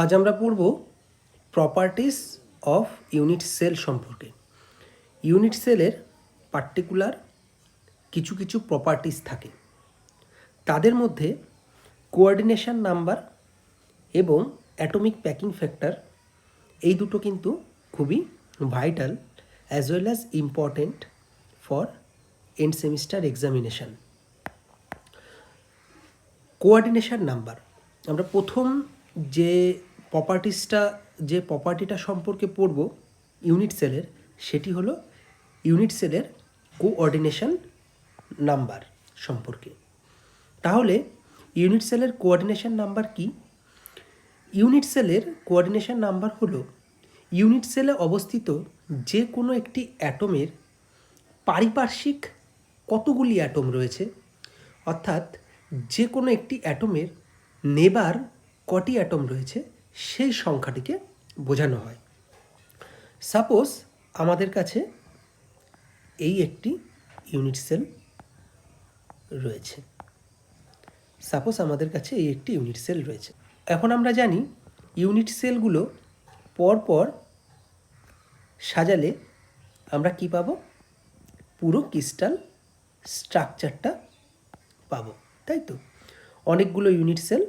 আজ আমরা পড়ব প্রপার্টিস অফ ইউনিট সেল সম্পর্কে। ইউনিট সেলের পার্টিকুলার কিছু কিছু প্রপার্টিস থাকে, তাদের মধ্যে কোঅর্ডিনেশন নাম্বার এবং অ্যাটমিক প্যাকিং ফ্যাক্টর এই দুটো কিন্তু খুবই vital as well as important for end semester examination. Coordination number আমরা প্রথম যে প্রপার্টিটা সম্পর্কে পড়ব ইউনিট সেলের, সেটি হলো ইউনিট সেলের কোঅর্ডিনেশন নাম্বার সম্পর্কে। তাহলে ইউনিট সেলের কোঅর্ডিনেশন নাম্বার কি? ইউনিট সেলের কোঅর্ডিনেশন নাম্বার হলো ইউনিট সেলে অবস্থিত যে কোনো একটি অ্যাটমের পারিপার্শ্বিক কতগুলি অ্যাটম রয়েছে, অর্থাৎ যে কোনো একটি অ্যাটমের নেবার কটি অ্যাটম রয়েছে সেই সংখ্যাটিকে বোঝানো হয়। সাপোজ আমাদের কাছে এই একটি ইউনিট সেল রয়েছে। এখন আমরা জানি ইউনিট সেলগুলো পরপর সাজালে আমরা কি পাবো? পুরো ক্রিস্টাল স্ট্রাকচারটা পাবো, তাই তো? অনেকগুলো ইউনিট সেল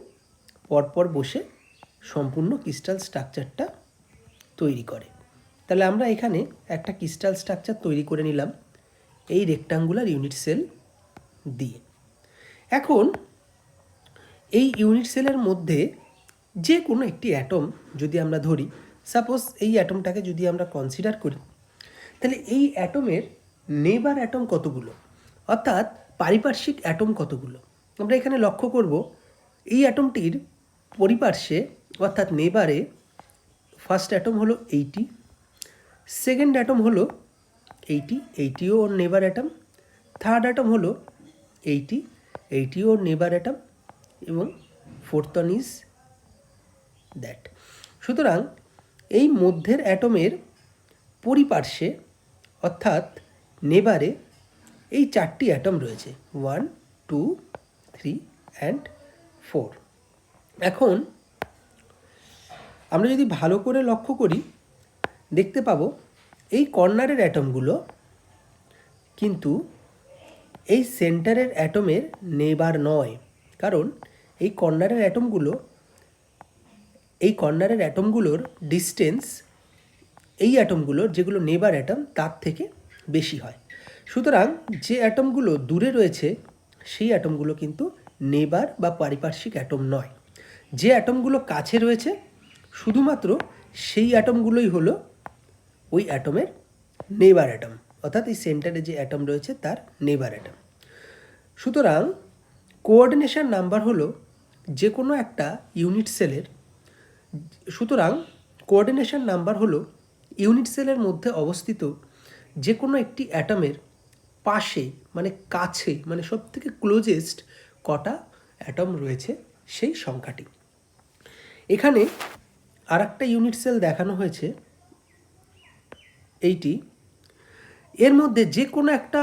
পরপর বসে সম্পূর্ণ ক্রিস্টাল স্ট্রাকচারটা তৈরি করে। তাহলে আমরা এখানে একটা ক্রিস্টাল স্ট্রাকচার তৈরি করে নিলাম এই রেক্টাঙ্গুলার ইউনিট সেল দিয়ে। এখন এই ইউনিট সেলের মধ্যে যে কোনো একটি অ্যাটম যদি আমরা ধরি, সাপোজ এই অ্যাটমটাকে যদি আমরা কনসিডার করি, তাহলে এই অ্যাটমের নেবার অ্যাটম কতগুলো, অর্থাৎ পারিপার্শ্বিক অ্যাটম কতগুলো আমরা এখানে লক্ষ্য করব। এই অ্যাটমটির পরিপার্শ্বে অর্থাৎ নেবারে ফার্স্ট অ্যাটম হলো 80, সেকেন্ড অ্যাটম হলো 80, 80ও ওর নেবার অ্যাটম, থার্ড অ্যাটম হলো 80, 80ও ওর নেবার অ্যাটম, এবং ফোর্থ ওয়ান ইজ দ্যাট। সুতরাং এই মধ্যের অ্যাটমের পরিপার্শ্বে অর্থাৎ নেবারে এই চারটি অ্যাটম রয়েছে, 1, 2, 3 অ্যান্ড 4। এখন আমরা যদি ভালো করে লক্ষ্য করি দেখতে পাবো এই কর্নারের অ্যাটমগুলো কিন্তু এই সেন্টারের অ্যাটমের নেবার নয়, কারণ এই কর্নারের অ্যাটমগুলোর ডিস্টেন্স এই অ্যাটমগুলোর যেগুলো নেবার অ্যাটম তার থেকে বেশি হয়। সুতরাং যে অ্যাটমগুলো দূরে রয়েছে সেই অ্যাটমগুলো কিন্তু নেবার বা পারিপার্শ্বিক অ্যাটম নয়। যে অ্যাটমগুলো কাছে রয়েছে শুধুমাত্র সেই অ্যাটমগুলোই হলো ওই অ্যাটমের নেবার অ্যাটম, অর্থাৎ এই সেন্টারে যে অ্যাটম রয়েছে তার নেবার অ্যাটম। সুতরাং কোঅর্ডিনেশন নাম্বার হলো যে কোনো একটা ইউনিট সেলের ইউনিট সেলের মধ্যে অবস্থিত যে কোনো একটি অ্যাটমের পাশে মানে কাছে মানে সব থেকে ক্লোজেস্ট কটা অ্যাটম রয়েছে সেই সংখ্যাটি। এখানে আর একটা ইউনিট সেল দেখানো হয়েছে এইটি। এর মধ্যে যে কোনো একটা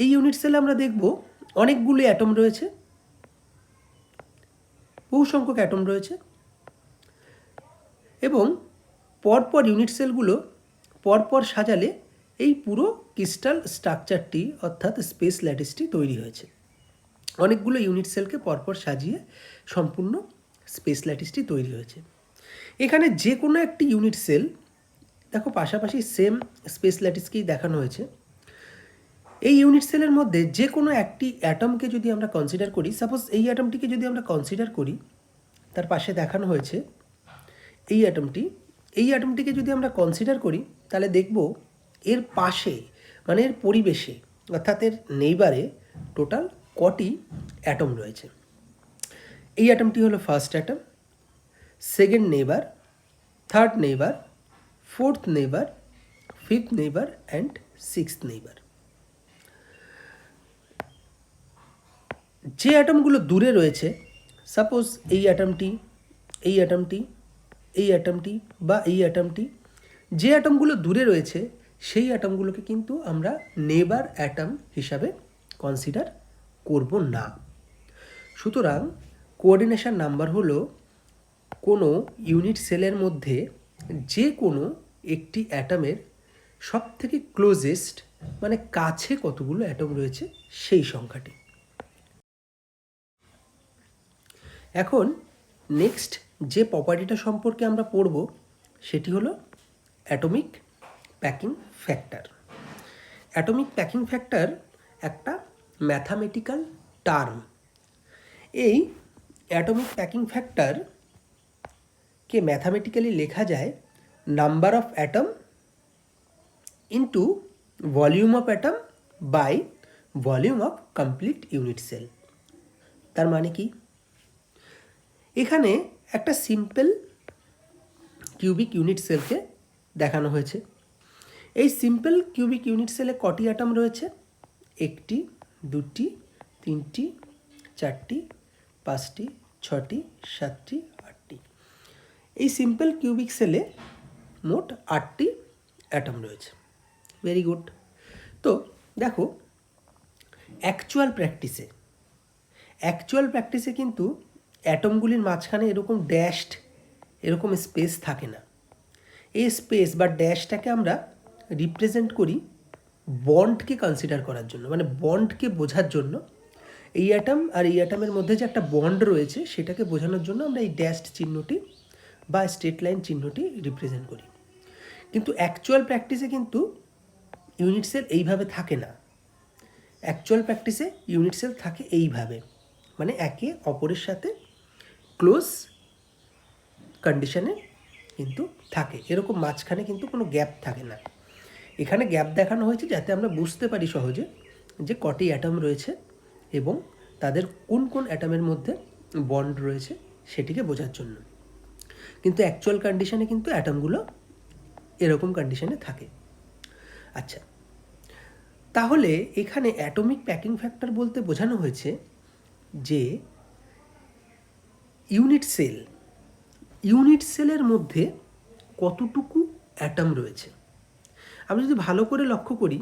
এই ইউনিট সেলে আমরা দেখব অনেকগুলো অ্যাটম রয়েছে, বহু সংখ্যক অ্যাটম রয়েছে, এবং পরপর ইউনিট সেলগুলো পরপর সাজালে এই পুরো ক্রিস্টাল স্ট্রাকচারটি অর্থাৎ স্পেস ল্যাটিসটি তৈরি হয়েছে। অনেকগুলো ইউনিট সেলকে পরপর সাজিয়ে সম্পূর্ণ স্পেস ল্যাটিসটি তৈরি হয়েছে। এখানে যে কোনো একটি ইউনিট সেল দেখো পাশাপাশি সেম স্পেস ল্যাটিসকেই দেখানো হয়েছে। এই ইউনিট সেলের মধ্যে যে কোনো একটি অ্যাটমকে যদি আমরা কনসিডার করি, সাপোজ এই অ্যাটমটিকে যদি আমরা কনসিডার করি, তার পাশে দেখানো হয়েছে এই অ্যাটমটিকে যদি আমরা কনসিডার করি তাহলে দেখব এর পাশে মানে এর পরিবেশে অর্থাৎ এর নেইবারে টোটাল কটি অ্যাটম রয়েছে। এই অ্যাটমটি হলো first atom, second neighbour, third neighbour, fourth neighbour, fifth neighbour and sixth neighbour. যে অ্যাটমগুলো দূরে রয়েছে, সাপোজ এই অ্যাটমটি বা এই অ্যাটমটি, যে অ্যাটমগুলো দূরে রয়েছে সেই অ্যাটমগুলোকে কিন্তু আমরা নেবার অ্যাটম হিসাবে কনসিডার করব না। সুতরাং কোঅর্ডিনেশন নাম্বার হলো কোনো ইউনিট সেলের মধ্যে যে কোনো একটি অ্যাটমের সব থেকে ক্লোজেস্ট মানে কাছে কতগুলো অ্যাটম রয়েছে সেই সংখ্যাটি। এখন নেক্সট যে প্রপার্টিটা সম্পর্কে আমরা পড়ব সেটি হলো atomic packing factor. Atomic packing factor একটা ম্যাথামেটিক্যাল টার্ম। এই অ্যাটমিক প্যাকিং ফ্যাক্টরকে ম্যাথামেটিক্যালি লেখা যায় number of atom into volume of atom by volume of complete unit cell. তার মানে কি, এখানে একটা সিম্পল কিউবিক ইউনিট সেলকে দেখানো হয়েছে। এই সিম্পল কিউবিক ইউনিট সেলে কটি অ্যাটম রয়েছে? একটি, দুটি, তিনটি, চারটি, পাঁচটি, ছটি, সাতটি, আটটি। এই সিম্পল কিউবিক সেলে মোট 8টি অ্যাটম রয়েছে। Very good. তো দেখো, অ্যাকচুয়াল প্র্যাকটিসে কিন্তু অ্যাটমগুলির মাঝখানে এরকম ড্যাশড এরকম স্পেস থাকে না। এই স্পেস বা ড্যাশটাকে আমরা রিপ্রেজেন্ট করি বন্ডকে কনসিডার করার জন্য, মানে বন্ডকে বোঝার জন্য। এই অ্যাটম আর এই অ্যাটমের মধ্যে যে একটা বন্ড রয়েছে সেটাকে বোঝানোর জন্য আমরা এই ড্যাশড চিহ্নটি বা স্ট্রেট লাইন চিহ্নটি রিপ্রেজেন্ট করি। কিন্তু অ্যাকচুয়াল প্র্যাকটিসে কিন্তু ইউনিট সেল এইভাবে থাকে না। অ্যাকচুয়াল প্র্যাকটিসে ইউনিট সেল থাকে এইভাবে, মানে একে অপরের সাথে ক্লোজ কন্ডিশনে কিন্তু থাকে, এরকম মাঝখানে কিন্তু কোনো গ্যাপ থাকে না। এখানে গ্যাপ দেখানো হয়েছে যাতে আমরা বুঝতে পারি সহজে যে কটি অ্যাটম রয়েছে এবং তাদের কোন কোন অ্যাটমের মধ্যে বন্ড রয়েছে সেটিকে বোঝার জন্য। কিন্তু অ্যাকচুয়াল কন্ডিশনে কিন্তু অ্যাটমগুলো এরকম কন্ডিশনে থাকে। আচ্ছা, তাহলে এখানে অ্যাটমিক প্যাকিং ফ্যাক্টর বলতে বোঝানো হয়েছে যে ইউনিট সেলের মধ্যে কতটুকু অ্যাটম রয়েছে। আমরা যদি ভালো করে লক্ষ্য করি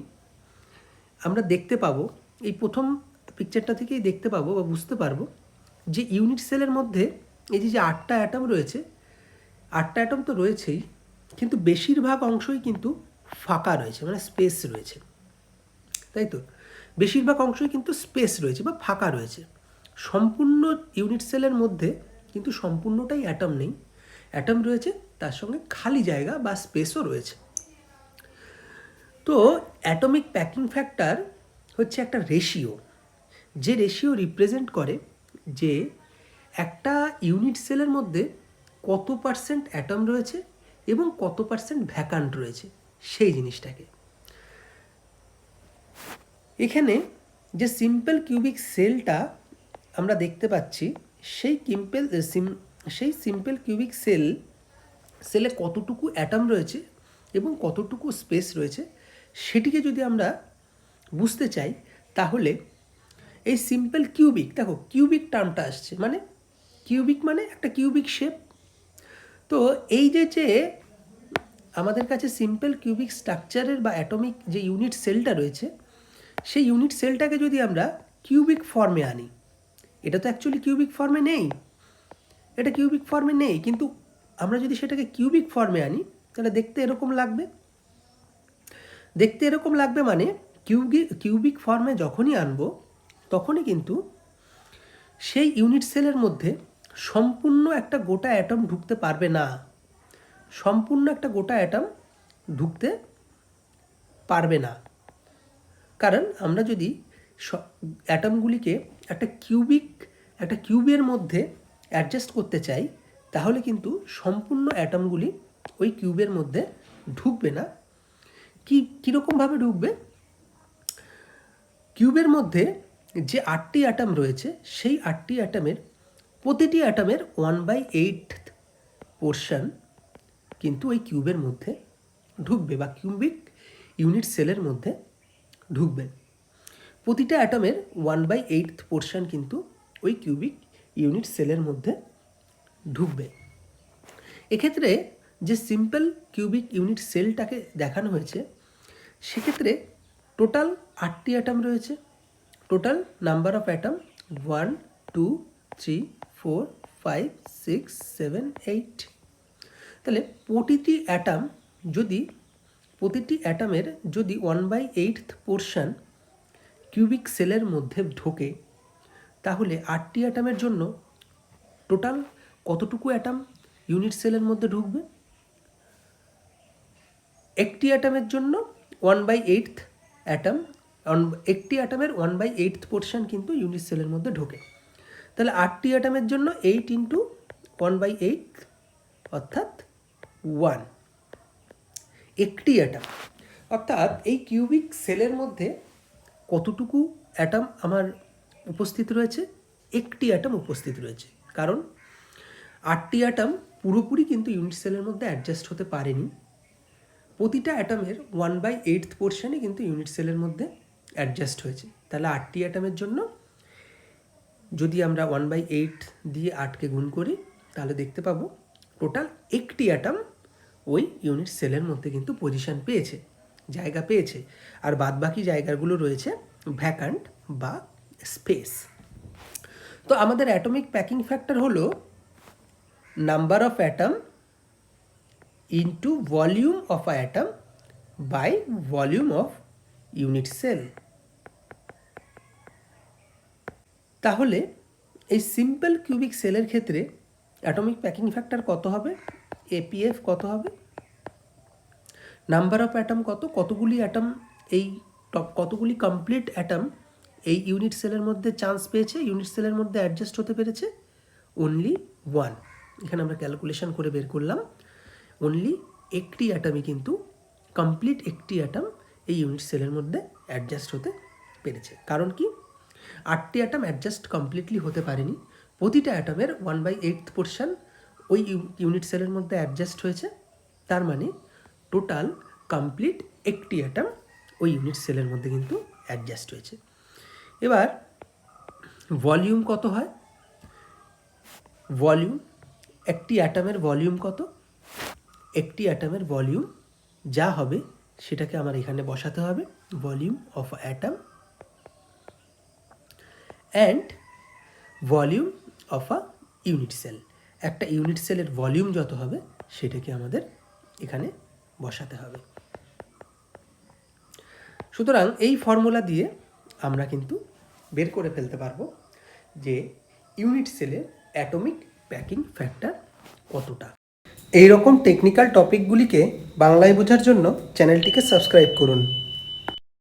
আমরা দেখতে পাবো, এই প্রথম পিকচারটা থেকেই দেখতে পাবো বা বুঝতে পারবো যে ইউনিট সেলের মধ্যে এই যে 8টা অ্যাটম রয়েছে, 8টা অ্যাটম তো রয়েছেই, কিন্তু বেশিরভাগ অংশই কিন্তু ফাঁকা রয়েছে, মানে স্পেস রয়েছে, তাই তো? বেশিরভাগ অংশই কিন্তু স্পেস রয়েছে বা ফাঁকা রয়েছে। সম্পূর্ণ ইউনিট সেলের মধ্যে কিন্তু সম্পূর্ণটাই অ্যাটম নেই, অ্যাটম রয়েছে তার সঙ্গে খালি জায়গা বা স্পেসও রয়েছে। তো অ্যাটমিক প্যাকিং ফ্যাক্টর হচ্ছে একটা রেশিও, যে রেশিও রিপ্রেজেন্ট করে যে একটা ইউনিট সেলের মধ্যে কত পার্সেন্ট অ্যাটম রয়েছে এবং কত পার্সেন্ট ভ্যাকান্ট রয়েছে সেই জিনিসটাকে। এখানে যে সিম্পল কিউবিক সেলটা আমরা দেখতে পাচ্ছি সেই সিম্পল কিউবিক সেলে কতটুকু অ্যাটম রয়েছে এবং কতটুকু স্পেস রয়েছে সেটিকে যদি আমরা বুঝতে চাই তাহলে এই সিম্পল কিউবিক, দেখো কিউবিক টার্মটা আসছে, মানে কিউবিক মানে একটা কিউবিক শেপ। তো এই যে আমাদের কাছে সিম্পল কিউবিক স্ট্রাকচারের বা অ্যাটমিক যে ইউনিট সেলটা রয়েছে সেই ইউনিট সেলটাকে যদি আমরা কিউবিক ফর্মে আনি, এটা তো অ্যাকচুয়ালি কিউবিক ফর্মে নেই, এটা কিউবিক ফর্মে নেই, কিন্তু আমরা যদি সেটাকে কিউবিক ফর্মে আনি তাহলে দেখতে এরকম লাগবে, মানে কিউবিক ফর্মে যখনই আনবো তখনই কিন্তু সেই ইউনিট সেলের মধ্যে সম্পূর্ণ একটা গোটা অ্যাটম ঢুকতে পারবে না, ঢুকতে পারবে না। কারণ আমরা যদি অ্যাটমগুলিকে একটা কিউবের মধ্যে অ্যাডজাস্ট করতে চাই তাহলে কিন্তু সম্পূর্ণ অ্যাটমগুলি ওই কিউবের মধ্যে ঢুকবে না। কীরকমভাবে ঢুকবে? কিউবের মধ্যে যে 8টি অ্যাটম রয়েছে সেই 8টি অ্যাটমের প্রতিটি অ্যাটমের 1/8 পোর্শন কিন্তু ওই কিউবের মধ্যে ঢুকবে বা কিউবিক ইউনিট সেলের মধ্যে ঢুকবে। প্রতিটা অ্যাটমের 1/8 পোর্শন কিন্তু ওই কিউবিক ইউনিট সেলের মধ্যে ঢুকবে। এক্ষেত্রে যে সিম্পল কিউবিক ইউনিট সেলটাকে দেখানো হয়েছে সেক্ষেত্রে টোটাল 8টি অ্যাটম রয়েছে। Total number of atom 1 2 3 4 5 6 7 8। তাহলে প্রতিটি অ্যাটামের যদি 1/8 পোর্শন কিউবিক সেলের মধ্যে ঢোকে, তাহলে 8টি অ্যাটামের জন্য টোটাল কতটুকু অ্যাটাম ইউনিট সেলের মধ্যে ঢুকবে? একটি অ্যাটামের জন্য 1/8 অ্যাটাম, একটি অ্যাটামের 1/8 পোর্শন কিন্তু ইউনিট সেলের মধ্যে ঢোকে। তাহলে 8টি অ্যাটামের জন্য 8 ইন্টু 1/8 অর্থাৎ 1 একটি অ্যাটাম। অর্থাৎ এই কিউবিক সেলের মধ্যে কতটুকু অ্যাটাম আমার উপস্থিত রয়েছে? একটি অ্যাটাম উপস্থিত রয়েছে, কারণ 8টি অ্যাটাম পুরোপুরি কিন্তু ইউনিট সেলের মধ্যে অ্যাডজাস্ট হতে পারেনি। প্রতিটা অ্যাটামের 1/8 পোর্শনই কিন্তু ইউনিট সেলের মধ্যে অ্যাডজাস্ট হয়েছে। তাহলে 8টি অ্যাটামের জন্য যদি আমরা 1/8 দিয়ে 8কে গুণ করি, তাহলে দেখতে পাবো টোটাল একটি অ্যাটাম ওই ইউনিট সেলের মধ্যে কিন্তু পজিশন পেয়েছে, জায়গা পেয়েছে। আর বাদবাকি জায়গাগুলো রয়েছে ভ্যাকান্ট বা স্পেস। তো আমাদের অ্যাটমিক প্যাকিং ফ্যাক্টর হলো number of atom into volume of atom by volume of unit cell. তাহলে এই সিম্পল কিউবিক সেলের ক্ষেত্রে অ্যাটমিক প্যাকিং ফ্যাক্টর কত হবে? এপিএফ কত হবে? নাম্বার অফ অ্যাটম কতগুলি অ্যাটম, কতগুলি কমপ্লিট অ্যাটম এই ইউনিট সেলের মধ্যে চান্স পেয়েছে, ইউনিট সেলের মধ্যে অ্যাডজাস্ট হতে পেরেছে? অনলি 1। এখানে আমরা ক্যালকুলেশন করে বের করলাম অনলি একটি অ্যাটমই কিন্তু, কমপ্লিট একটি অ্যাটম এই ইউনিট সেলের মধ্যে অ্যাডজাস্ট হতে পেরেছে। কারণ কি? 8টি অ্যাটম অ্যাডজাস্ট কমপ্লিটলি হতে পারেনি। প্রতিটা অ্যাটমের 1/8 পোর্শন ওই ইউনিট সেলের মধ্যে অ্যাডজাস্ট হয়েছে। তার মানে টোটাল কমপ্লিট একটি অ্যাটম ওই ইউনিট সেলের মধ্যে কিন্তু অ্যাডজাস্ট হয়েছে। এবার ভলিউম কত হয়? ভলিউম, একটি অ্যাটমের ভলিউম কত? একটি অ্যাটমের ভলিউম যা হবে সেটাকে আমার এখানে বসাতে হবে, volume of atom and volume of a unit cell. একটা ইউনিট সেলের ভলিউম যত হবে সেটাকে আমাদের এখানে বসাতে হবে। সুতরাং এই ফর্মুলা দিয়ে আমরা কিন্তু বের করে ফেলতে পারবো যে ইউনিট সেলের অ্যাটমিক প্যাকিং ফ্যাক্টর কতটা। এই রকম টেকনিক্যাল টপিকগুলিকে বাংলায় বোঝার জন্য চ্যানেলটিকে সাবস্ক্রাইব করুন।